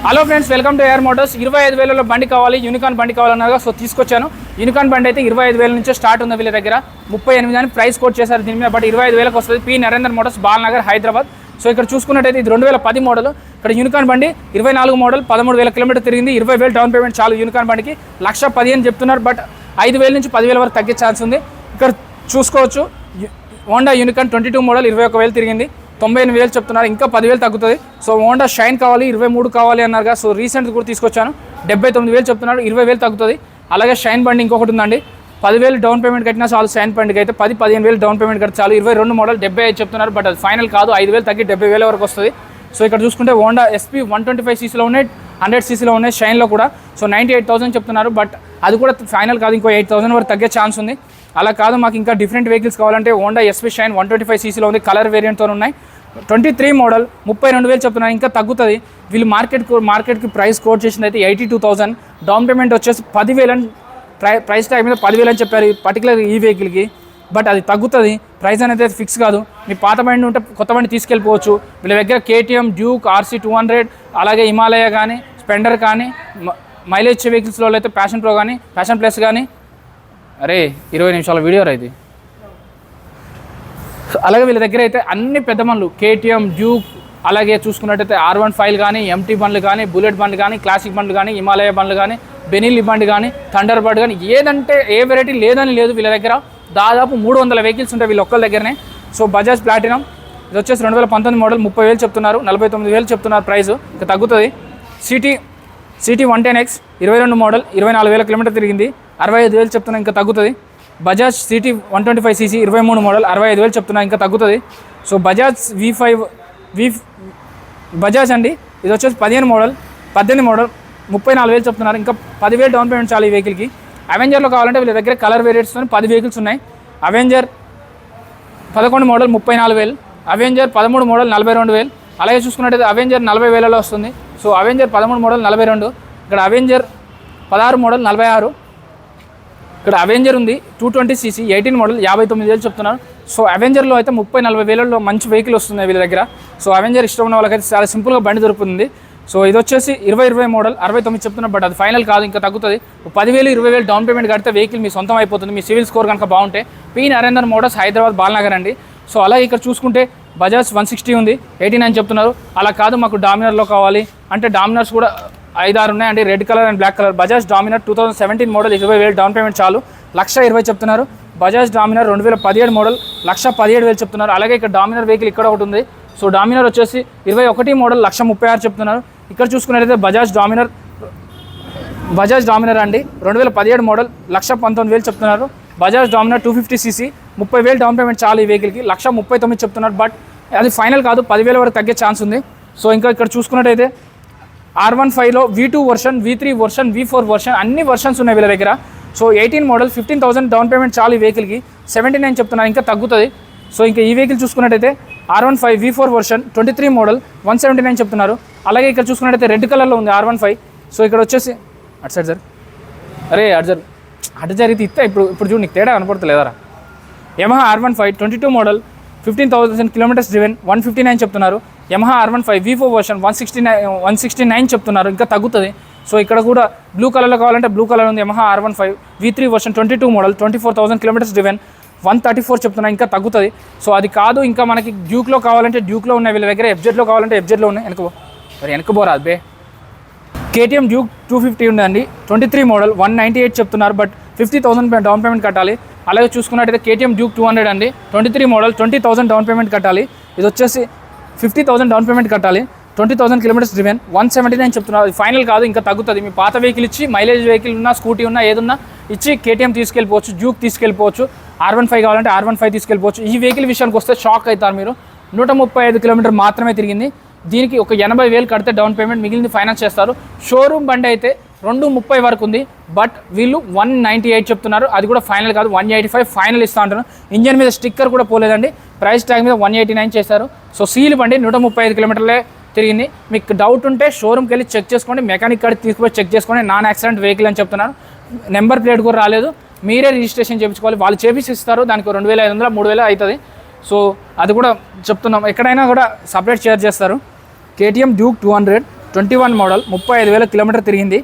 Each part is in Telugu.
Hello friends, welcome to air motors. 25,000లో బండి కావాలి, యూనికార్న్ బండి కావాలన్నాగా సో తీసుకొచ్చాను. యూనికార్న్ బండి అయితే 25,000 నుంచే స్టార్ట్ ఉంది వీళ్ళ దగ్గర. 38 అని ప్రైస్ కోట్ చేశారు దీని మీద. బట్ 25,000కి వస్తుంది. P Narender Motors, Balanagar, Hyderabad. So ఇక్కడ చూసుకున్నట్టయితే ఇది 2010 మోడల్. ఇక్కడ యూనికార్న్ బండి 24 మోడల్, 13,000 కిలోమీటర్ తిరిగింది. 20,000 డౌన్ పేమెంట్ చాలు యూనికార్న్ బండికి. 1,10,000 చెప్తున్నారు. బట్ 5,000 నుంచి 10,000 వరకు తగ్గే ఛాన్స్ ఉంది. ఇక్కడ చూసుకోవచ్చు హోండా యూనికార్న్ 22 మోడల్, 21,000 తిరిగింది. 98,000 చెప్తున్నారు. ఇంకా 10,000 తగ్గుతుంది. సో హోండా షైన్ కావాలి, 23 కావాలి అన్నారుగా. సో రీసెంట్ కూడా తీసుకొచ్చాను. 79,000 చెప్తున్నారు. 20,000 తగ్గుతుంది. అలాగే షైన్ బండి ఇంకొకటి ఉందండి. 10,000 డౌన్ పేమెంట్ కట్టినా చాలు. షైన్ బండికి అయితే 15,000 డౌన్ పేమెంట్ కట్టి చాలు. 22 మోడల్, 75 చెప్తున్నారు. బట్ అది ఫైనల్ కాదు. 5,000 తగ్గి 70,000 వరకు వస్తుంది. సో ఇక్కడ చూసుకుంటే హోండా ఎస్పీ 125cc ఉన్నాయి, 100cc ఉన్నాయి షైన్లో కూడా. సో 98,000 చెప్తున్నారు. బట్ అది కూడా ఫైనల్ కాదు. ఇంకో 8,000 వరకు తగ్గే ఛాన్స్ ఉంది. అలా కాదు, మాకు ఇంకా డిఫరెంట్ వెహికల్స్ కావాలంటే హోండా ఎస్పీ షైన్ 125cc ఉంది, కలర్ వేరియంట్తో ఉన్నాయి. 23 మోడల్, 32,000 చెప్తున్నారు. ఇంకా తగ్గుతుంది. వీళ్ళు మార్కెట్కి ప్రైస్ కోట్ చేసింది అయితే 82,000. డౌన్ పేమెంట్ వచ్చేసి 10,000 ప్రైస్ ట్యాగ్ మీద 10,000 అని చెప్పారు పర్టికులర్ ఈ వెహికల్కి. బట్ అది తగ్గుతుంది. ప్రైస్ అనేది ఫిక్స్ కాదు. మీ పాత బండి ఉంటే కొత్త బండి తీసుకెళ్ళిపోవచ్చు. వీళ్ళ దగ్గర కేటీఎం, డ్యూక్, RC 200, అలాగే హిమాలయ కానీ, స్పెండర్ కానీ, మైలేజ్ వెహికల్స్లో అయితే ప్యాషన్ ప్రో కానీ, ప్యాషన్ ప్లస్ కానీ. అరే 20 నిమిషాల వీడియో ఇది. అలాగే వీళ్ళ దగ్గర అయితే అన్ని పెద్ద బండ్లు, కేటీఎం, డ్యూక్, అలాగే చూసుకున్నట్టయితే R15 కానీ, MT బండ్లు కానీ, బుల్లెట్ బండ్లు కానీ, క్లాసిక్ బండ్లు కానీ, హిమాలయ బండ్లు కానీ, బెనిల్ బండి కానీ, థండర్ బర్డ్ కానీ, ఏదంటే ఏ వెరైటీ లేదని లేదు వీళ్ళ దగ్గర. దాదాపు 300 వెహికల్స్ ఉంటాయి వీళ్ళ ఒక్కరి దగ్గరనే. సో బజాజ్ ప్లాటినం ఇది వచ్చేసి 2019 మోడల్, 30,000 చెప్తున్నారు. 49,000 చెప్తున్నారు ప్రైస్. ఇంకా తగ్గుతుంది. సిటీ 110X 22 మోడల్, 24,000 కిలోమీటర్ తిరిగింది. 65,000 చెప్తున్నారు. ఇంకా తగ్గుతుంది. బజాజ్ సిటీ 125cc 23 మోడల్, 65,000 చెప్తున్నా. ఇంకా తగ్గుతుంది. సో బజాజ్ బజాజ్ అండి ఇది వచ్చేసి 18 మోడల్, 34,000 చెప్తున్నారు. ఇంకా 10,000 డౌన్ పేమెంట్ చాలు ఈ వెహికల్కి. అవెంజర్లో కావాలంటే వీళ్ళ దగ్గర కలర్ వేరియంట్స్తో 10 వెహికల్స్ ఉన్నాయి. Avenger 11 model 34,000, Avenger 13 model 42,000. అలాగే చూసుకున్నట్టయితే అవెంజర్ 40,000లో వస్తుంది. So Avenger 13 model 42. ఇక్కడ అవెంజర్ 16 మోడల్ 46. ఇక్కడ అవెంజర్ ఉంది 220cc 18 మోడల్, 59,000 చెప్తున్నారు. సో అవెంజర్లో అయితే 30-40,000లో మంచి వెహికల్ వస్తుంది వీళ్ళ దగ్గర. సో అవెంజర్ ఇష్టం ఉన్న వాళ్ళకైతే చాలా సింపుల్గా బండి దొరుకుతుంది. సో ఇది వచ్చేసి 2020 మోడల్, 69 చెప్తున్నారు. బట్ అది ఫైనల్ కాదు. ఇంకా తగ్గుతుంది. 10,000 20,000 డౌన్ పేమెంట్ కడితే వెహికల్ మీ సొంతం అయిపోతుంది. మీ సివిల్ స్కోర్ కనుక బాగుంటే. పి నరేందర్ మోటార్స్, హైదరాబాద్, బాలనగర్ అండి. సో అలాగే ఇక్కడ చూసుకుంటే బజాజ్ 160 ఉంది, 89 చెప్తున్నారు. అలా కాదు మాకు డామినర్లో కావాలి అంటే డామినర్స్ కూడా 5-6 ఉన్నాయండి, red colour and black colour. Bajaj Dominar 2017 model, 20,000 down payment చాలు. 1,20,000 చెప్తున్నారు. బజాజ్ డామినర్ 2017 మోడల్, 1,17,000 చెప్తున్నారు. అలాగే ఇక్కడ డామినర్ వెహికల్ ఇక్కడ ఒకటి ఉంది. సో డామినర్ వచ్చేసి 21 మోడల్, 1,36,000 చెప్తున్నారు. ఇక్కడ చూసుకున్నట్లయితే బజాజ్ డామినర్ అండి 2017 మోడల్, 1,19,000 చెప్తున్నారు. Bajaj Dominar 250cc 30,000 down payment చాలు ఈ వెహికల్కి. 1,39,000 చెప్తున్నారు. బట్ అది ఫైనల్ కాదు. 10,000 వరకు తగ్గే ఛాన్స్ ఉంది. సో ఇంకా ఇక్కడ చూసుకున్నట్టయితే R15లో V2 version, V3 version, V4 version అన్ని వర్షన్స్ ఉన్నాయి వీళ్ళ దగ్గర. సో 18 మోడల్, 15,000 డౌన్ పేమెంట్ చాలు ఈ వెహికల్కి. 79 చెప్తున్నారు. ఇంకా తగ్గుతుంది. సో ఇంకా ఈ వెహికల్ చూసుకున్నట్టయితే R15 V4 వర్షన్ 23 మోడల్, 179 చెప్తున్నారు. అలాగే ఇక్కడ చూసుకున్నట్టయితే రెడ్ కలర్లో ఉంది R15. సో ఇక్కడ వచ్చేసి అటు సైడ్ సార్, అరే అటు జరిగితే ఇస్తే ఇప్పుడు చూడు నీకు తేడా కనపడతలేదరా. Yamaha R15 22 model, 15,000 kilometres driven, 159 చెప్తున్నారు. యమహా R15 V4 వర్షన్ 169 చెప్తున్నారు. ఇంకా తగ్గుతుంది. సో ఇక్కడ కూడా బ్లూ కలర్లో కావాలంటే బ్లూ కలర్ ఉంది. Yamaha R15 V3 version 22 model, 24,000 kilometres driven, 134 చెప్తున్నారు. ఇంకా తగ్గుతుంది. సో అది కాదు, ఇంకా మనకి డ్యూక్లో కావాలంటే డ్యూక్లో ఉన్నాయి వీళ్ళ దగ్గర. FZలో కావాలంటే FZలో ఉన్నాయి. వెనకపోరా అదే. కేటీఎం డ్యూక్ 250 ఉందండి, 23 మోడల్, 198 చెప్తున్నారు. బట్ 50,000 డౌన్ పేమెంట్ కట్టాలి. అలాగే చూసుకున్నట్టయితే కేటీఎం డ్యూక్ 200 అండి, 23 మోడల్, 20,000 డౌన్ పేమెంట్ కట్టాలి. ఇది వచ్చేసి 50,000 డౌన్ పేమెంట్ కట్టాలి. 20,000 కిలోమీటర్స్ డ్రివెన్, 179 చెప్తున్నారు. అది ఫైనల్ కాదు. ఇంకా తగ్గుతుంది. మీ పాత వెహికల్ ఇచ్చి మైలేజ్ వెహికల్ ఉన్నా, స్కూటీ ఉన్నా, ఏదున్నా ఇచ్చి కేటీఎం తీసుకెళ్ళిపోవచ్చు, డ్యూక్ తీసుకెళ్ళిపోవచ్చు. R15 కావాలంటే R15 తీసుకెళ్ళిపోవచ్చు. ఈ వెహికల్ విషయానికి వస్తే షాక్ అవుతారు మీరు. 135 కిలోమీటర్ మాత్రమే తిరిగింది. దీనికి ఒక 80,000 కడితే డౌన్ పేమెంట్, మిగిలింది ఫైనాన్స్ చేస్తారు. షోరూమ్ బండి అయితే 230 వరకు ఉంది. బట్ వీళ్ళు 198 చెప్తున్నారు. అది కూడా ఫైనల్ కాదు. 185 ఫైనల్ ఇస్తా అంటారు. ఇంజన్ మీద స్టిక్కర్ కూడా పోలేదండి. ప్రైస్ ట్యాగ్ మీద 189 చేశారు. సో సీల్ బండి 135 కిలోమీటర్లే తిరిగింది. మీకు డౌట్ ఉంటే షోరూమ్కి వెళ్ళి చెక్ చేసుకోండి. మెకానిక్ కాడికి తీసుకుపోయి చెక్ చేసుకోండి. నాన్ యాక్సిడెంట్ వెహికల్ అని చెప్తున్నారు. నెంబర్ ప్లేట్ కూడా రాలేదు. మీరే రిజిస్ట్రేషన్ చేయించుకోవాలి. వాళ్ళు చేపించి ఇస్తారు. దానికి 2,500 3,000 అవుతుంది. సో అది కూడా చెప్తున్నాం. ఎక్కడైనా కూడా సపరేట్ చార్జ్ చేస్తారు. కేటీఎం డ్యూక్ 200 21 మోడల్ 35,000 కిలోమీటర్ తిరిగింది.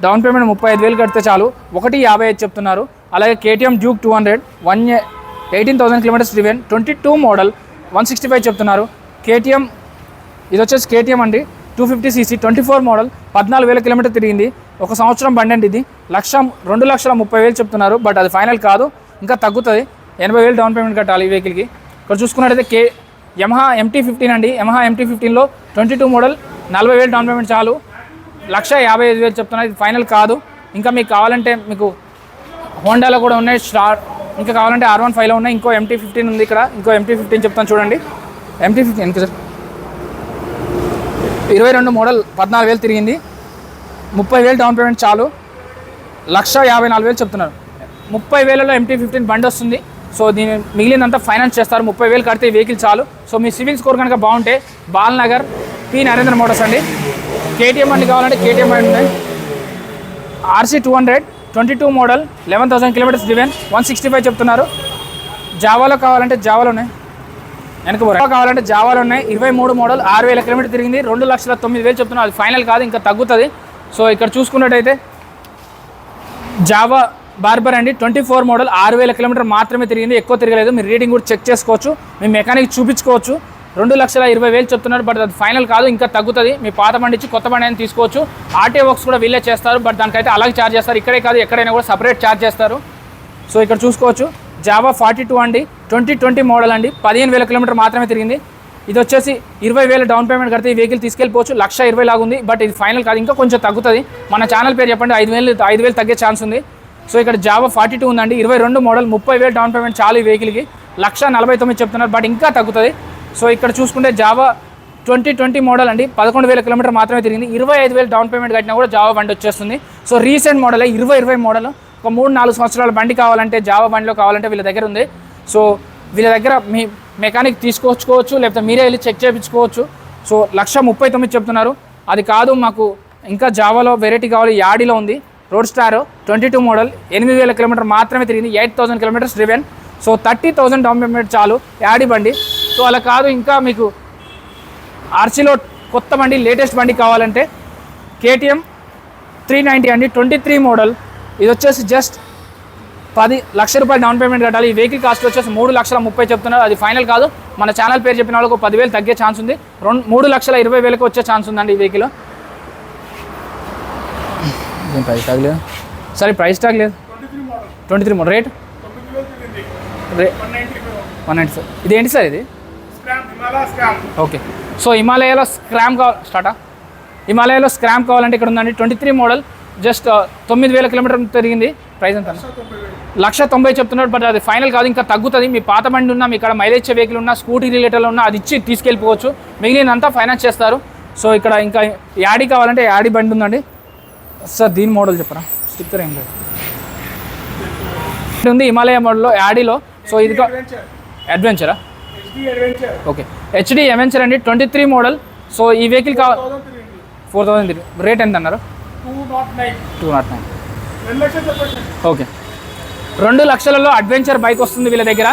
డౌన్ పేమెంట్ 35,000 కడితే చాలు, 1,55 చెప్తున్నారు. అలాగే KTM Duke 200 18,000 kilometres driven 22 model 165 చెప్తున్నారు. కేటీఎం ఇది వచ్చేసి కేటీఎం అండి 250cc 24 మోడల్ 14,000 కిలోమీటర్ తిరిగింది. 1 సంవత్సరం బండి అండి. ఇది 2,30,000 చెప్తున్నారు. బట్ అది ఫైనల్ కాదు, ఇంకా తగ్గుతుంది. 80,000 డౌన్ పేమెంట్ కట్టాలి ఈ వెహికల్కి. ఇక్కడ చూసుకున్నట్టయితే యమహా MT-15 అండి. యమహా MT-15లో 22 మోడల్ 40,000 డౌన్ పేమెంట్ చాలు, 1,55,000 చెప్తున్నారు. ఇది ఫైనల్ కాదు. ఇంకా మీకు కావాలంటే మీకు హోండాలో కూడా ఉన్నాయి, ఇంకా కావాలంటే R15లో ఉన్నాయి. ఇంకో MT-15 ఉంది ఇక్కడ. ఇంకో MT-15 చెప్తాను చూడండి. MT-15 ఎంత సార్? 22 మోడల్ 14,000 తిరిగింది, 30,000 డౌన్ పేమెంట్ చాలు, 1,54,000 చెప్తున్నారు. 30,000లో MT-15 బండి వస్తుంది. సో దీని మిగిలినంతా ఫైనాన్స్ చేస్తారు. 30,000 కడితే ఈ వెహికల్ చాలు. సో మీ సివిల్ స్కోర్ కనుక బాగుంటే బాల్నగర్ పి నరేంద్ర మోటార్స్ అండి. కేటీఎం బండి కావాలంటే కేటీఎం బండి ఉన్నాయి. RC 200 22 మోడల్ 11,000 కిలోమీటర్స్ డ్రివెన్ 165 చెప్తున్నారు. జావాలో కావాలంటే జావాలో ఉన్నాయి. కావాలంటే జావాలో ఉన్నాయి. 23 మోడల్ 6,000 కిలోమీటర్ తిరిగింది, 2,09,000 చెప్తున్నారు. అది ఫైనల్ కాదు, ఇంకా తగ్గుతుంది. సో ఇక్కడ చూసుకున్నట్టయితే జావా బార్బర్ అండి 24 మోడల్ 6,000 కిలోమీటర్ మాత్రమే తిరిగింది, ఎక్కువ తిరగలేదు. మీరు రీడింగ్ కూడా చెక్ చేసుకోవచ్చు, మీ మెకానిక్ చూపించుకోవచ్చు. 2,20,000 చెప్తున్నారు. బట్ అది ఫైనల్ కాదు, ఇంకా తగ్గుతుంది. మీ పాత బండి ఇచ్చి కొత్త బండి అయినా తీసుకోవచ్చు. ఆర్టీఓ వర్క్స్ కూడా వీళ్ళే చేస్తారు. బట్ దానికైతే అలాగే ఛార్జ్ చేస్తారు. ఇక్కడే కాదు, ఎక్కడైనా కూడా సపరేట్ ఛార్జ్ చేస్తారు. సో ఇక్కడ చూసుకోవచ్చు జావా 42 అండి 2020 మోడల్ అండి, 15,000 కిలోమీటర్ మాత్రమే తిరిగింది. ఇది వచ్చేసి 20,000 డౌన్ పేమెంట్ కడితే ఈ వెహికల్ తీసుకెళ్ళిపోవచ్చు. 1,20,000 లాగా ఉంది. బట్ ఇది ఫైనల్ కాదు, ఇంకా కొంచెం తగ్గుతుంది. మన ఛానల్ పేరు చెప్పండి, 5,000 తగ్గే ఛాన్స్ ఉంది. సో ఇక్కడ జావా 42 ఉందండి, 22 మోడల్ 30,000 డౌన్ పేమెంట్ చాలు ఈ వెహికల్కి, 1,49,000 చెప్తున్నారు. బట్ ఇంకా తగ్గుతుంది. సో ఇక్కడ చూసుకుంటే జావా 2020 మోడల్ అండి, 11,000 కిలోమీటర్ మాత్రమే తిరిగింది, 25,000 డౌన్ పేమెంట్ కట్టినా కూడా జావా బండి వచ్చేస్తుంది. సో రీసెంట్ మోడల్ 2020 మోడల్, ఒక 3-4 సంవత్సరాల బండి కావాలంటే జావా బండిలో కావాలంటే వీళ్ళ దగ్గర ఉంది. సో వీళ్ళ దగ్గర మీ మెకానిక్ తీసుకొచ్చుకోవచ్చు, లేకపోతే మీరే వెళ్ళి చెక్ చేయించుకోవచ్చు. సో 1,39,000 చెప్తున్నారు. అది కాదు, మాకు ఇంకా జావాలో వెరైటీ కావాలి, యాడీలో ఉంది రోడ్ స్టార్ 22 మోడల్ 8,000 కిలోమీటర్ మాత్రమే తిరిగింది, 8,000 kilometres driven. So 30,000 down payment చాలు, యాడీ బండి. సో అలా కాదు, ఇంకా మీకు ఆర్సీలో కొత్త బండి లేటెస్ట్ బండి కావాలంటే కేటీఎం 390 అండి 23 మోడల్. ఇది వచ్చేసి జస్ట్ 10 లక్షల రూపాయలు డౌన్ పేమెంట్ కట్టాలి. ఈ వెహికల్ కాస్ట్ వచ్చేసి 3,30,000 చెప్తున్నారు. అది ఫైనల్ కాదు, మన ఛానల్ పేరు చెప్పిన వాళ్ళకు 10,000 తగ్గే ఛాన్స్ ఉంది. 3,20,000 వచ్చే ఛాన్స్ ఉందండి ఈ వెహికల్. ప్రైస్ ట్యాగ్ లేదు సరే, ప్రైస్ ట్యాగ్ లేదు. 23 మోడల్ రేట్ 195. ఇది ఏంటి సార్? ఇది ఓకే. సో హిమాలయాలో స్క్రామ్ హిమాలయాలో స్క్రామ్ కావాలంటే ఇక్కడ ఉందండి 23 మోడల్, జస్ట్ 9,000 కిలోమీటర్ తిరిగింది. ప్రైస్ ఎంత? 1,90,000 చెప్తున్నారు. బట్ అది ఫైనల్ కాదు, ఇంకా తగ్గుతుంది. మీ పాత బండి ఉన్నా, మీ ఇక్కడ మైలేజ్ వెహికల్ ఉన్నా, స్కూటీ రిలేటెడ్లో ఉన్నా అది ఇచ్చి తీసుకెళ్ళిపోవచ్చు, మిగిలినంతా ఫైనాన్స్ చేస్తారు. సో ఇక్కడ ఇంకా యాడీ కావాలంటే యాడీ బండి ఉందండి. సార్ దీని మోడల్ చెప్పరా? స్టిక్కర్ ఏం లేదు ఉంది హిమాలయ మోడల్లో యాడీలో. సో ఇది అడ్వెంచరా? ఓకే, హెచ్డి అడ్వెంచర్ అండి 23 మోడల్. సో ఈ వెహికల్ 4,000 రేట్ ఎంత అన్నారు? 209. ఓకే, 2 లక్షలలో అడ్వెంచర్ బైక్ వస్తుంది వీళ్ళ దగ్గర.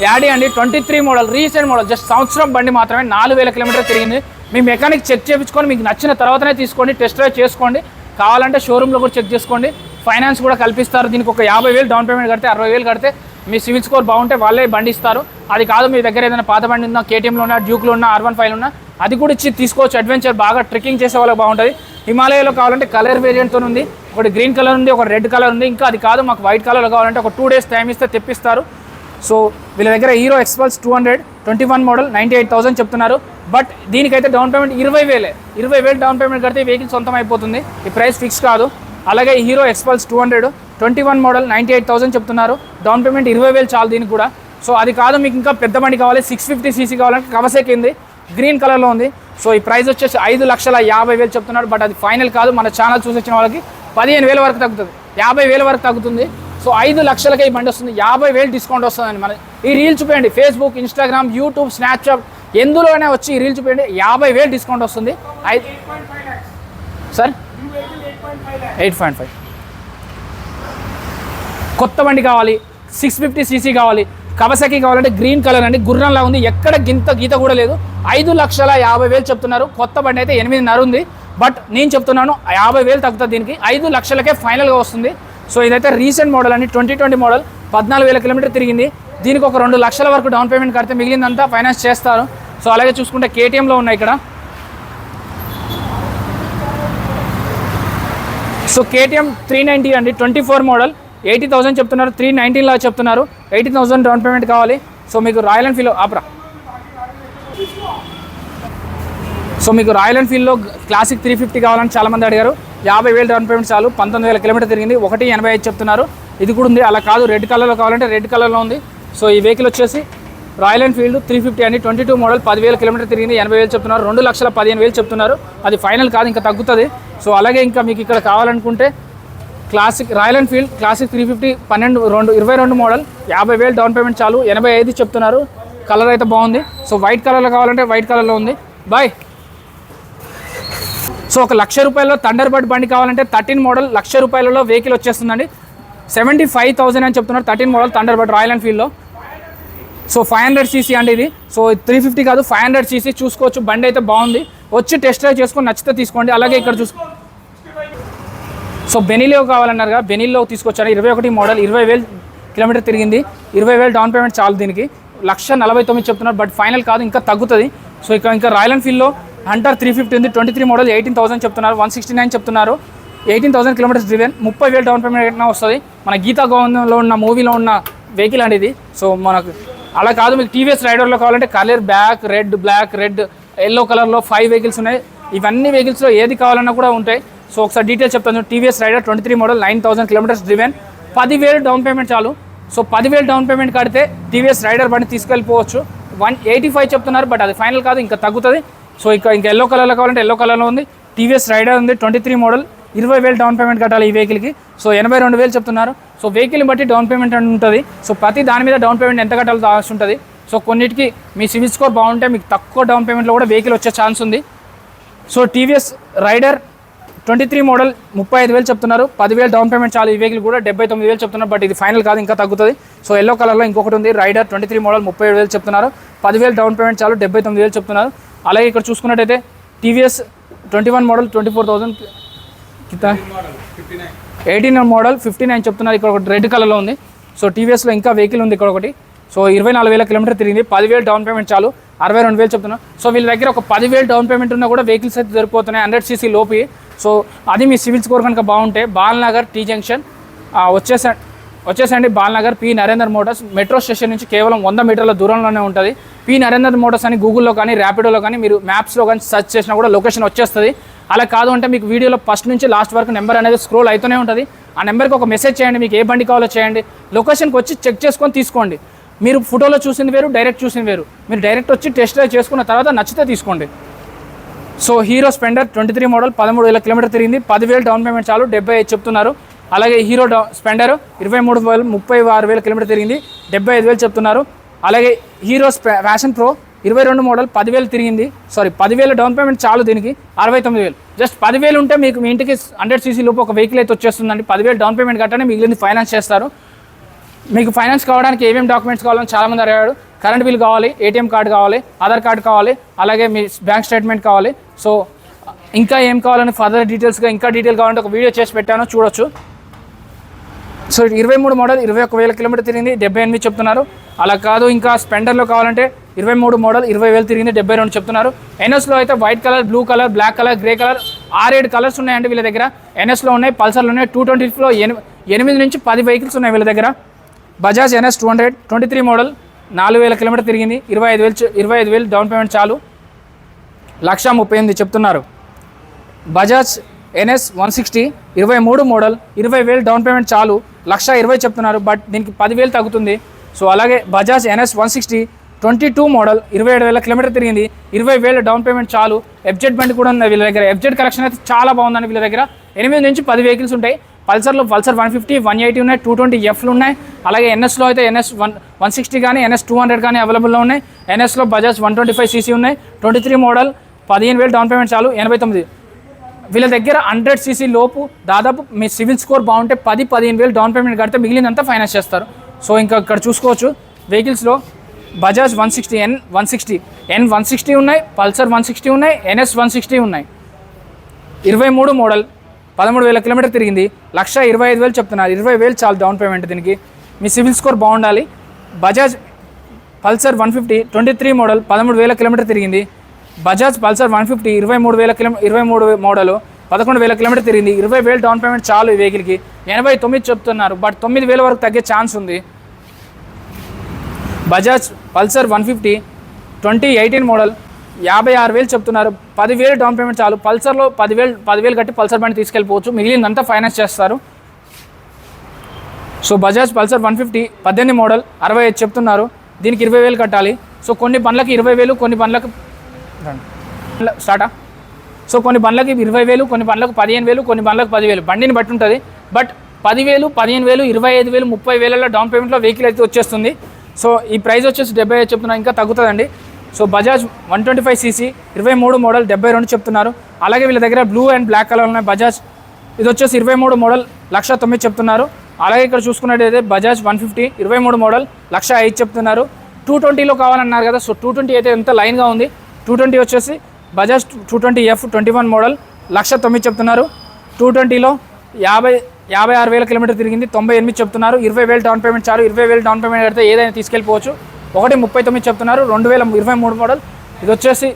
యాడీ అండి 23 మోడల్, రీసెంట్ మోడల్, జస్ట్ సంవత్సరం బండి మాత్రమే, 4,000 కిలోమీటర్ తిరిగింది. మీ మెకానిక్ చెక్ చేయించుకొని మీకు నచ్చిన తర్వాతనే తీసుకోండి, టెస్ట్ డ్రైవ్ చేసుకోండి. కావాలంటే షోరూంలో కూడా చెక్ చేసుకోండి. ఫైనాన్స్ కూడా కల్పిస్తారు. దీనికి ఒక 50,000 డౌన్ పేమెంట్ కడితే 60,000 కడితే మీ సివిల్ స్కోర్ బాగుంటే వాళ్ళే బండి ఇస్తారు. అది కాదు, మీ దగ్గర ఏదైనా పాత బండి ఉన్నా, కేటీఎంలో ఉన్నా, డ్యూక్లో ఉన్నా, R15 ఉన్నా, అది కూడా ఇచ్చి తీసుకోవచ్చు. అడ్వెంచర్ బాగా ట్రెక్కింగ్ చేసే వాళ్ళకి బాగుంటుంది. హిమాలయలో కావాలంటే కలర్ వేరియంట్తో ఉంది, ఒకటి గ్రీన్ కలర్ ఉంది, ఒక రెడ్ కలర్ ఉంది. ఇంకా అది కాదు, మాకు వైట్ కలర్లో కావాలంటే ఒక 2 days టైం ఇస్తే తెప్పిస్తారు. సో వీళ్ళ దగ్గర హీరో ఎక్స్పల్స్ 200 21 మోడల్ 98,000 చెప్తున్నారు. బట్ దీనికైతే డౌన్ పేమెంట్ 20,000 డౌన్ పేమెంట్ కడితే వెహికల్ సొంతం అయిపోతుంది. ఈ ప్రైస్ ఫిక్స్ కాదు. అలాగే హీరో ఎక్స్పల్స్ 200 21 మోడల్ 98,000 చెప్తున్నారు. డౌన్ పేమెంట్ 20,000 చాలు దీనికి కూడా. సో అది కాదు, మీకు ఇంకా పెద్ద బండి కావాలి, 650cc కావాలంటే కవసాకి ఉంది, గ్రీన్ కలర్లో ఉంది. సో ఈ ప్రైస్ వచ్చేసి 5,50,000 చెప్తున్నారు. బట్ అది ఫైనల్ కాదు, మన ఛానల్ చూసి వచ్చిన వాళ్ళకి 15,000 వరకు తగ్గుతుంది, 50,000 వరకు తగ్గుతుంది. సో 5 లక్షలకే ఈ బండి వస్తుంది, 50,000 డిస్కౌంట్ వస్తుందండి. మన ఈ రీల్ చూపేయండి, ఫేస్బుక్, ఇన్స్టాగ్రామ్, యూట్యూబ్, స్నాప్చాట్ ఎందులోనే వచ్చి ఈ రీల్ చూపేయండి, 50,000 డిస్కౌంట్ వస్తుంది. సార్ 8.5 కొత్త బండి కావాలి, 650cc కావాలి, కవసాకి కావాలంటే గ్రీన్ కలర్ అండి, గుర్రంలా ఉంది, ఎక్కడ గీత కూడా లేదు. 5,50,000 చెప్తున్నారు. కొత్త బండి అయితే 8.5 ఉంది. బట్ నేను చెప్తున్నాను 50,000 తగ్గుతుంది దీనికి, 5 లక్షలకే ఫైనల్గా వస్తుంది. సో ఇదైతే రీసెంట్ మోడల్ అండి, 2020 మోడల్, 14,000 కిలోమీటర్ తిరిగింది. దీనికి ఒక 2 లక్షల వరకు డౌన్ పేమెంట్ కడితే మిగిలిందంతా ఫైనాన్స్ చేస్తారు. సో అలాగే చూసుకుంటే కేటీఎంలో ఉన్నాయి ఇక్కడ. సో కేటీఎం 390 అండి, 24 మోడల్, 80,000 చెప్తున్నారు, 319 చెప్తున్నారు, 80,000 డౌన్ పేమెంట్ కావాలి. సో మీకు రాయల్ ఎన్ఫీల్డ్లో రాయల్ ఎన్ఫీల్డ్లో క్లాసిక్ 350 కావాలని చాలామంది అడిగారు. 50,000 డౌన్ పేమెంట్ చాలు, 19,000 కిలోమీటర్ తిరిగింది, 185 చెప్తున్నారు. ఇది కూడా ఉంది, అలా కాదు రెడ్ కలర్లో కావాలంటే రెడ్ కలర్లో ఉంది. సో ఈ వెహికల్ వచ్చేసి రాయల్ ఎన్ఫీల్డ్ 350 అండి, 22 మోడల్, 10,000 కిలోమీటర్ తిరిగింది, 80,000 చెప్తున్నారు, 2,15,000 చెప్తున్నారు. అది ఫైనల్ కాదు, ఇంకా తగ్గుతుంది. సో అలాగే ఇంకా మీకు ఇక్కడ కావాలనుకుంటే classic royal Enfield classic 350 22 model, 50,000 down payment చాలు, 85 చెప్తున్నారు. కలర్ అయితే బాగుంది. సో వైట్ కలర్లో కావాలంటే వైట్ కలర్లో ఉంది. బాయ్. సో ఒక ₹1,00,000 థండర్ బర్డ్ బండి కావాలంటే 13 మోడల్ ₹1,00,000 వెహికల్ వచ్చేస్తుందండి. 75,000 అని చెప్తున్నారు, 13 మోడల్ థండర్ బర్డ్ రాయల్ ఎన్ఫీల్డ్లో. సో 500cc అండి ఇది. సో 350 కాదు, 500cc చూసుకోవచ్చు. బండి అయితే బాగుంది, వచ్చి టెస్ట్ డ్రైవ్ చేసుకొని నచ్చితే తీసుకోండి. అలాగే ఇక్కడ సో బెనీలో కావాలన్నారు కదా, బెనీలో తీసుకొచ్చారు. 21 మోడల్, 20,000 కిలోమీటర్ తిరిగింది, 20,000 డౌన్ పేమెంట్ చాలు దీనికి. 1,49,000 చెప్తున్నారు, బట్ ఫైనల్ కాదు, ఇంకా తగ్గుతుంది. సో ఇంకా రాయల్ ఎన్ఫీల్డ్లో హంటర్ 350 ఉంది, 23 మోడల్, 18,000 చెప్తున్నారు, 169 చెప్తున్నారు, 18,000 కిలోమీటర్స్ డ్రివెన్, 30,000 డౌన్ పేమెంట్ ఎట్లా వస్తుంది. మన గీతా గోవిందంలో ఉన్న మూవీలో ఉన్న వెహికల్ అండి ఇది. సో మనకు అలా కాదు, మీకు టీవీఎస్ రైడర్లో కావాలంటే కలర్ బ్లాక్ రెడ్ ఎల్లో కలర్లో 5 వెహికల్స్ ఉన్నాయి. ఇవన్నీ వెహికల్స్లో ఏది కావాలన్నా కూడా ఉంటాయి. సో ఒకసారి డీటెయిల్స్ చెప్తాను. TVS Raider 23 model, 9,000 kilometres driven, 10,000 down payment చాలు. సో 10,000 డౌన్ పేమెంట్ కడితే టీవీఎస్ రైడర్ బండి తీసుకెళ్ళిపోవచ్చు. 185 చెప్తున్నారు, బట్ అది ఫైనల్ కాదు, ఇంకా తగ్గుతుంది. సో ఇంకా ఎల్లో కలర్లో కావాలంటే ఎల్లో కలర్లో ఉంది. టీవీఎస్ రైడర్ ఉంది, 23 మోడల్, 20,000 డౌన్ పేమెంట్ కట్టాలి ఈ వెహికల్కి. సో 82,000 చెప్తున్నారు. సో వెహికల్ని బట్టి డౌన్ పేమెంట్ ఉంటుంది. సో ప్రతి దాని మీద డౌన్ పేమెంట్ ఎంత కట్టాలో అవసరం ఉంటుంది. సో కొన్నిటికి మీ సివిల్ స్కోర్ బాగుంటే మీకు తక్కువ డౌన్ పేమెంట్లో కూడా వెహికల్ వచ్చే ఛాన్స్ ఉంది. సో టీవీఎస్ రైడర్ 23 మోడల్ 35,000 చెప్తున్నారు, 10,000 డౌన్ పేమెంట్ చాలు. ఈ వెహికల్ కూడా 79,000 చెప్తున్నారు, బట్ ఇది ఫైనల్ కాదు, ఇంకా తగ్గుతుంది. సో ఎల్లో కలర్లో ఇంకొకటి ఉంది, రైడర్ 23 మోడల్ 37,000 చెప్తున్నారు, 10,000 డౌన్ పేమెంట్ చాలు, 79,000 చెప్తున్నారు. అలాగే ఇక్కడ చూసుకున్నట్టయితే టీవీఎస్ 21 మోడల్ 24,000, 18 మోడల్ 59 చెప్తున్నారు. ఇక్కడ ఒకటి రెడ్ కలర్లో ఉంది. సో టీవీఎస్లో ఇంకా వెహికల్ ఉంది ఇక్కడ ఒకటి. సో 24,000 కిలోమీటర్ తిరిగింది, 10,000 డౌన్ పేమెంట్ చాలు, 62,000 చెప్తున్నారు. సో వీళ్ళ దగ్గర ఒక 10,000 డౌన్ పేమెంట్ ఉన్నా కూడా వెహికల్స్ అయితే దొరికిపోతున్నాయి 100cc లోపు. సో అది మీ సివిల్ స్కోర్ కనుక బాగుంటే బాల్నగర్ టీ జంక్షన్ వచ్చేసండి. Balanagar P Narender motors metro station నుంచి కేవలం 100 మీటర్ల దూరంలోనే ఉంటుంది. పి నరేందర్ మోటార్స్ అని గూగుల్లో కానీ ర్యాపిడోలో కానీ మీరు మ్యాప్స్లో కానీ సెర్చ్ చేసినా కూడా లొకేషన్ వచ్చేస్తుంది. అలా కాదు అంటే మీకు వీడియోలో ఫస్ట్ నుంచి లాస్ట్ వరకు నెంబర్ అనేది స్క్రోల్ అవుతూనే ఉంటుంది. ఆ నెంబర్కి ఒక మెసేజ్ చేయండి, మీకు ఏ బండి కావాలో చేయండి, లొకేషన్కి వచ్చి చెక్ చేసుకొని తీసుకోండి. మీరు ఫోటోలో చూసింది వేరు, డైరెక్ట్ చూసింది వేరు. మీరు డైరెక్ట్ వచ్చి టెస్ట్ డ్రైవ్ చేసుకున్న తర్వాత నచ్చితే తీసుకోండి. So Hero Splendor 23 model 13,000 kilometre తిరిగింది, 10,000 డౌన్ పేమెంట్ చాలు, 75 చెప్తున్నారు. అలాగే హీరో స్పెండర్ 23 మోడల్ 36,000 కిలోమీటర్ తిరిగింది, 75,000 చెప్తున్నారు. అలాగే హీరో ఫ్యాషన్ ప్రో 22 మోడల్ 10,000 తిరిగింది, 10,000 డౌన్ పేమెంట్ చాలు దీనికి, 69,000. జస్ట్ 10,000 ఉంటే మీకు మీ ఇంటికి 100cc లోపు ఒక వెహికల్ అయితే వచ్చేస్తుందండి. 10,000 డౌన్ పేమెంట్ కట్టనే మిగిలింది ఫైనాన్స్ చేస్తారు. మీకు ఫైనాన్స్ కావడానికి ఏమేమి డాక్యుమెంట్స్ కావాలని చాలామంది అడిగాడు. కరెంట్ బిల్ కావాలి, ఏటీఎం కార్డు కావాలి, ఆధార్ కార్డు కావాలి, అలాగే మీ బ్యాంక్ స్టేట్మెంట్ కావాలి. సో ఇంకా ఏం కావాలని ఫర్దర్ డీటెయిల్స్గా ఇంకా డీటెయిల్ కావాలంటే ఒక వీడియో చేసి పెట్టాను, చూడొచ్చు. సో 23 మోడల్ 21,000 కిలోమీటర్ తిరిగింది, 78 చెప్తున్నారు. అలా కాదు ఇంకా స్పెండర్లో కావాలంటే 23 మోడల్ 20,000 తిరిగింది, 72 చెప్తున్నారు. ఎన్ఎస్లో అయితే white colour, blue colour, black colour, grey colour 6-7 colours ఉన్నాయండి వీళ్ళ దగ్గర. ఎన్ఎస్లో ఉన్నాయి, పల్సర్లు ఉన్నాయి. 220లో 8 నుంచి 10 వెహికల్స్ ఉన్నాయి వీళ్ళ దగ్గర. బజాజ్ NS 200 23 మోడల్ 4,000 కిలోమీటర్ తిరిగింది, 25,000 డౌన్ పేమెంట్ చాలు, 1,38,000 చెప్తున్నారు. Bajaj NS 160 23 model 20,000 down payment చాలు, 1,20,000 చెప్తున్నారు, బట్ దీనికి 10,000 తగ్గుతుంది. సో అలాగే బజాజ్ NS 160 22 మోడల్ 27,000 కిలోమీటర్ తిరిగింది, 20,000 డౌన్ పేమెంట్ చాలు. FZ బండి కూడా ఉంది వీళ్ళ దగ్గర. FZ కలెక్షన్ అయితే చాలా బాగుందండి వీళ్ళ దగ్గర. 8 నుంచి 10 వెహికల్స్ ఉంటాయి. పల్సర్లో పల్సర్ 150, 180 ఉన్నాయి, 220Fలు ఉన్నాయి. అలాగే ఎన్ఎస్లో అయితే NS 160 కానీ NS 200 కానీ అవైలబుల్లో ఉన్నాయి. ఎన్ఎస్లో బజాజ్ 125cc ఉన్నాయి, 23 మోడల్ 15,000 డౌన్ పేమెంట్ చాలు, 89. వీళ్ళ దగ్గర 100cc లోపు దాదాపు మీ సివిల్ స్కోర్ బాగుంటే 10-15,000 డౌన్ పేమెంట్ కడితే మిగిలినంతా ఫైనాన్స్ చేస్తారు. సో ఇంకా ఇక్కడ చూసుకోవచ్చు వెహికల్స్లో బజాజ్ 160, N160 ఉన్నాయి, పల్సర్ 160 ఉన్నాయి, NS 160 ఉన్నాయి. 23 మోడల్ 13,000 కిలోమీటర్ తిరిగింది, 1,25,000 చెప్తున్నారు. 20,000 చాలు డౌన్ పేమెంట్ దీనికి. మీ సివిల్ స్కోర్ బాగుండాలి. బజాజ్ పల్సర్ 150 23 మోడల్ 13,000 కిలోమీటర్ తిరిగింది. బజాజ్ పల్సర్ 150 23 మోడల్ 11,000 కిలోమీటర్ తిరిగింది. 20,000 డౌన్ పేమెంట్ చాలు ఈ వెహికల్కి. 89 చెప్తున్నారు, బట్ 9,000 వరకు తగ్గే ఛాన్స్ ఉంది. బజాజ్ పల్సర్ 150 2018 మోడల్ 56,000 చెప్తున్నారు. 10,000 డౌన్ పేమెంట్ చాలు. పల్సర్లో 10,000 కట్టి పల్సర్ బండి తీసుకెళ్ళిపోవచ్చు, మిగిలిందంతా ఫైనాన్స్ చేస్తారు. సో బజాజ్ పల్సర్ 150 18 మోడల్ 65 చెప్తున్నారు. దీనికి 20,000 కట్టాలి. సో కొన్ని బండ్లకి 20,000, కొన్ని బండ్లకు స్టార్టా. సో కొన్ని బండ్లకి 20,000, కొన్ని బండ్లకు 15,000, కొన్ని బండ్లకు 10,000, బండిని బట్టి ఉంటుంది. బట్ 10,000, 15,000, 25,000, 30,000 డౌన్ పేమెంట్లో వెహికల్ అయితే వచ్చేస్తుంది. సో ఈ ప్రైస్ వచ్చేసి 75 చెప్తున్నారు, ఇంకా తగ్గుతుందండి. సో బజాజ్ 125cc 23 మోడల్ 72 చెప్తున్నారు. అలాగే వీళ్ళ దగ్గర బ్లూ అండ్ బ్లాక్ కలర్ ఉన్నాయి. బజాజ్ ఇది వచ్చేసి 23 మోడల్ 1,09,000 చెప్తున్నారు. అలాగే ఇక్కడ చూసుకున్నట్టయితే బజాజ్ 150 23 మోడల్ 1,05,000 చెప్తున్నారు. 220లో కావాలన్నారు కదా, సో 220 అయితే ఎంత లైన్గా ఉంది. 220 వచ్చేసి బజాజ్ 220F 21 మోడల్ 1,09,000 చెప్తున్నారు. 220లో 56,000 కిలోమీటర్ తిరిగింది, 98 చెప్తున్నారు. 20,000 డౌన్ పేమెంట్ చాలు. 20,000 డౌన్ పేమెంట్ కడితే ఏదైనా తీసుకెళ్ళిపోవచ్చు. 1,39 చెప్తున్నారు. 2023 మోడల్ ఇది వచ్చేసి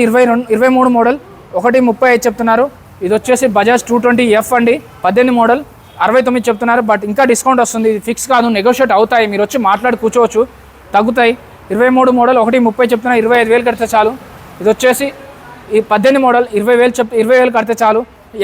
23 మోడల్ 1,35 చెప్తున్నారు. ఇది వచ్చేసి బజాజ్ 220F అండి 18 మోడల్ 69 చెప్తున్నారు. బట్ ఇంకా డిస్కౌంట్ వస్తుంది, ఇది ఫిక్స్ కాదు, నెగోషియేట్ అవుతాయి. మీరు వచ్చి మాట్లాడి కూర్చోవచ్చు, తగ్గుతాయి. 23 మోడల్ 1,30 చెప్తున్నారు. 25,000 కడితే చాలు. ఇది వచ్చేసి ఈ 18 మోడల్ 20,000 కడితే చాలు.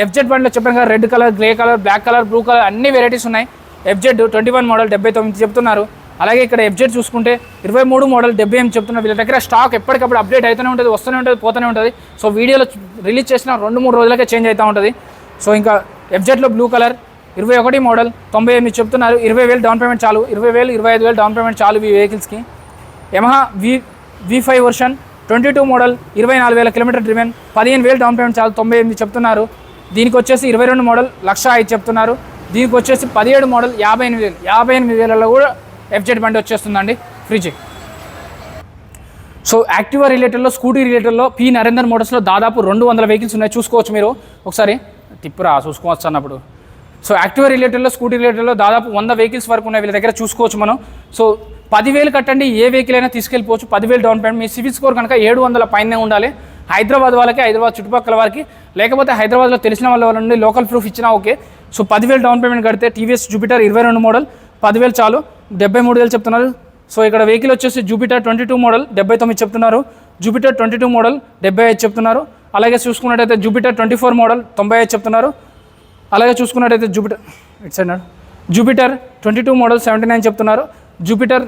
FZ బండిలో చెప్పాను కదా, red colour, grey colour, black colour, blue colour అన్ని వెరైటీస్ ఉన్నాయి. FZ 21 మోడల్ 79 చెప్తున్నారు. అలాగే ఇక్కడ FZ చూసుకుంటే 23 మోడల్ 78 చెప్తున్నారు. వీళ్ళ దగ్గర స్టాక్ ఎప్పటికప్పుడు అప్డేట్ అవుతూనే ఉంటుంది, వస్తూనే ఉంటుంది, పోతూనే ఉంటుంది. సో వీడియోలో రిలీజ్ చేసిన 2-3 రోజులకే చేంజ్ అవుతూ ఉంటుంది. సో ఇంకా FZలో బ్లూ కలర్ 21 మోడల్ 98 చెప్తున్నారు. 20,000 డౌన్ పేమెంట్ చాలు. 20,000, 25,000 డౌన్ పేమెంట్ చాలు ఈ వెహికల్స్కి. Yamaha V5 version 22 model 24,000 kilometre driven 15,000 down payment చాలు. 98 చెప్తున్నారు. దీనికి వచ్చేసి 22 మోడల్ 1,05,000 చెప్తున్నారు. దీనికి వచ్చేసి 17 మోడల్ 58,000. 58,000లో కూడా FZ బండి వచ్చేస్తుందండి ఫ్రిడ్జ్. సో యాక్టివా రిలేటెడ్లో, స్కూటీ రిలేటెడ్లో పి నరేందర్ మోటార్స్లో దాదాపు 200 వెహికల్స్ ఉన్నాయి. చూసుకోవచ్చు మీరు ఒకసారి, తిప్పురా చూసుకోవచ్చు అన్నప్పుడు. సో యాక్టివా రిలేటెడ్లో, స్కూటీ రిలేటెడ్లో దాదాపు 100 వెహికల్స్ వరకు ఉన్నాయి వీళ్ళ దగ్గర, చూసుకోవచ్చు మనం. సో 10,000 కట్టండి, ఏ వెహికల్ అయినా తీసుకెళ్ళిపోవచ్చు. 10,000 డౌన్ పేమెంట్. మీ సివిల్ స్కోర్ కనుక 700 పైనే ఉండాలి. హైదరాబాద్ వాళ్ళకి, హైదరాబాద్ చుట్టుపక్కల వారికి, లేకపోతే హైదరాబాద్లో తెలిసిన వాళ్ళ నుండి లోకల్ ప్రూఫ్ ఇచ్చినా ఓకే. సో 10,000 డౌన్ పేమెంట్ కడితే టీవీఎస్ జూపిటర్ 22 మోడల్ 10,000 చాలు. 73,000 చెప్తున్నారు. సో ఇక్కడ వెహికల్ వచ్చేసి జూపిటర్ 22 మోడల్ 79 చెప్తున్నారు. జూపిటర్ 22 మోడల్ 75 చెప్తున్నారు. అలాగే చూసుకున్నట్టయితే జూపిటర్ 24 మోడల్ 95 చెప్తున్నారు. అలాగే చూసుకున్నట్టయితే జూపిటర్ 22 మోడల్ 79 చెప్తున్నారు. జూపిటర్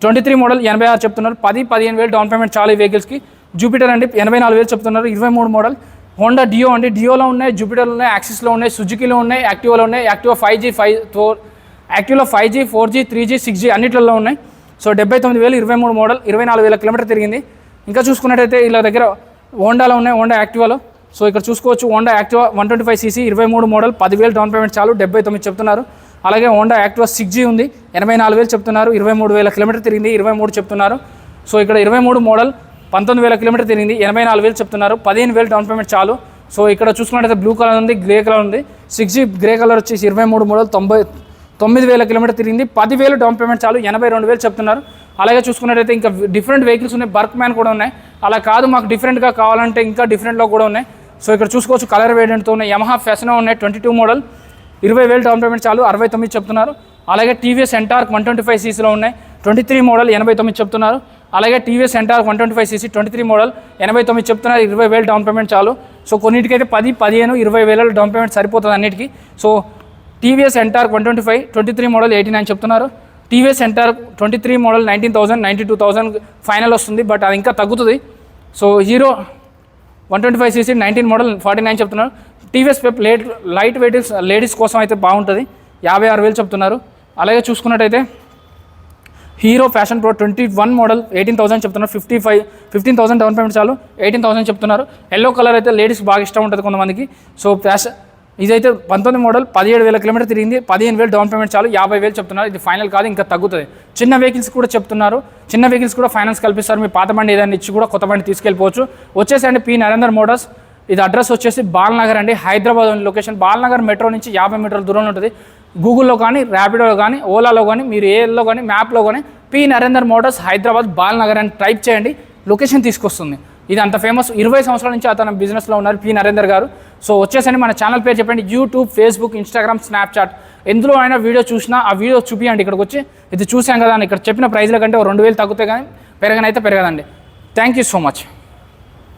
23 మోడల్ 86 చెప్తున్నారు. 10-15,000 డౌన్ పేమెంట్ చాలా ఈ వెహికల్స్కి. జూపిటర్ అండి 84,000 చెప్తున్నారు. 23 మోడల్. హోండా డియో అండి, డియోలో ఉన్నాయి, జూపిటర్లో ఉన్నాయి, యాక్సిస్లో ఉన్నాయి, సుజుకీలో ఉన్నాయి, యాక్టివాలో ఉన్నాయి. Activa 5G, 4G, 3G, 6G అన్నిట్లలో ఉన్నాయి. సో 79,000, 23 మోడల్ 24,000 కిలోమీటర్ తిరిగింది. ఇంకా చూసుకున్నట్టయితే ఇలా దగ్గర హోండాలో ఉన్నాయి, హోండా యాక్టివాలో. సో ఇక్కడ చూసుకోవచ్చు, Honda Activa 125cc 23 model 10,000 down payment చాలు. 79 చెప్తున్నారు. అలాగే హోండా యాక్టివా 6G ఉంది, 84,000 చెప్తున్నారు. 23,000 కిలోమీటర్ తిరిగింది, 23 చెప్తున్నారు. సో ఇక్కడ 23 మోడల్ 19,000 కిలోమీటర్ తిరిగింది, 84,000 చెప్తున్నారు. 15,000 డౌన్ పేమెంట్ చాలు. సో ఇక్కడ చూసుకున్నట్టయితే బ్లూ కలర్ ఉంది, గ్రే కలర్ ఉంది. 6G గ్రే కలర్ వచ్చేసి 23 మోడల్ 9,000 కిలోమీటర్ తిరిగింది, 10,000 డౌన్ పేమెంట్ చాలు. 82,000 చెప్తున్నారు. అలాగే చూసుకున్నట్టయితే ఇంకా డిఫరెంట్ వెహికల్స్ ఉన్నాయి, బర్క్ మ్యాన్ కూడా ఉన్నాయి. అలా కాదు మాకు డిఫరెంట్గా కావాలంటే ఇంకా డిఫరెంట్లో కూడా ఉన్నాయి. సో ఇక్కడ చూసుకోవచ్చు, కలర్ వేరియంట్తో ఉన్నాయి. యమహా ఫెసినో ఉన్నాయి 22 మోడల్ 20,000 డౌన్ పేమెంట్ చాలు, 69 చెప్తున్నారు. అలాగే టీవీఎస్ ఎంటార్క్ 125ccలో ఉన్నాయి 23 మోడల్ 89 చెప్తున్నారు. అలాగే టీవీఎస్ ఎంటార్క్ 125cc 23 మోడల్ 89 చెప్తున్నారు. 20,000 డౌన్ పేమెంట్ చాలు. సో కొన్నిటికైతే 10, 15, 20,000 డౌన్ పేమెంట్ సరిపోతుంది అన్నిటికీ. సో టీవీఎస్ ఎంటార్క్ 125 23 మోడల్ 89 చెప్తున్నారు. టీవీఎస్ ఎంటార్క్ 23 మోడల్ 19,000, 92,000 ఫైనల్ వస్తుంది, బట్ అది ఇంకా తగ్గుతుంది. సో హీరో 125cc 19 మోడల్ 49 చెప్తున్నారు. TVS Pep light weight ladies కోసం అయితే బాగుంటుంది, 56,000 చెప్తున్నారు. అలాగే చూసుకున్నట్టయితే హీరో ఫ్యాషన్ ప్రో 21 మోడల్ 18,000 చెప్తున్నారు. 15,000 డౌన్ పేమెంట్ చాలు, 18,000 చెప్తున్నారు. ఎల్లో కలర్ అయితే లేడీస్ బాగా ఇష్టం ఉంటుంది కొంతమందికి. సో ఇదైతే 19 మోడల్ 17,000 కిలోమీటర్ తిరిగింది, 15,000 డౌన్ పేమెంట్ చాలు, 50,000 చెప్తున్నారు. ఇది ఫైనల్ కాదు, ఇంకా తగ్గుతుంది. చిన్న వెహికల్స్ కూడా చెప్తున్నారు, చిన్న వెహికల్స్ కూడా ఫైనాన్స్ కల్పిస్తారు. మీ పాత బండి ఏదైనా ఇచ్చి కూడా కొత్త బండి తీసుకెళ్ళిపోవచ్చు. వచ్చేసండి పి నరేందర్ మోటార్స్. ఇది అడ్రస్ వచ్చేసి బాల్నగర్ అండి, హైదరాబాద్ లొకేషన్. బాల్నగర్ మెట్రో నుంచి 50 మీటర్ల దూరంలో ఉంటుంది. గూగుల్లో కానీ, ర్యాపిడోలో కానీ, ఓలాలో కానీ, మీరు ఏలో కానీ, మ్యాప్లో కానీ పి నరేందర్ మోటార్స్ హైదరాబాద్ బాల్నగర్ అని టైప్ చేయండి, లొకేషన్ తీసుకొస్తుంది. ఇది అంత ఫేమస్, 20 సంవత్సరాల నుంచి అతను బిజినెస్లో ఉన్నారు పి నరేందర్ గారు. సో వచ్చేసండి మన ఛానల్ పేరు చెప్పండి. యూట్యూబ్, ఫేస్బుక్, ఇన్స్టాగ్రామ్, స్నాప్చాట్ ఎందులో అయినా వీడియో చూసినా ఆ వీడియో చూపియండి. ఇక్కడికి వచ్చి ఇది చూసాం కదా అని ఇక్కడ చెప్పిన ప్రైజ్ల కంటే 2,000 తగ్గితే కానీ పెరగనైతే పెరగదండి. Thank you so much.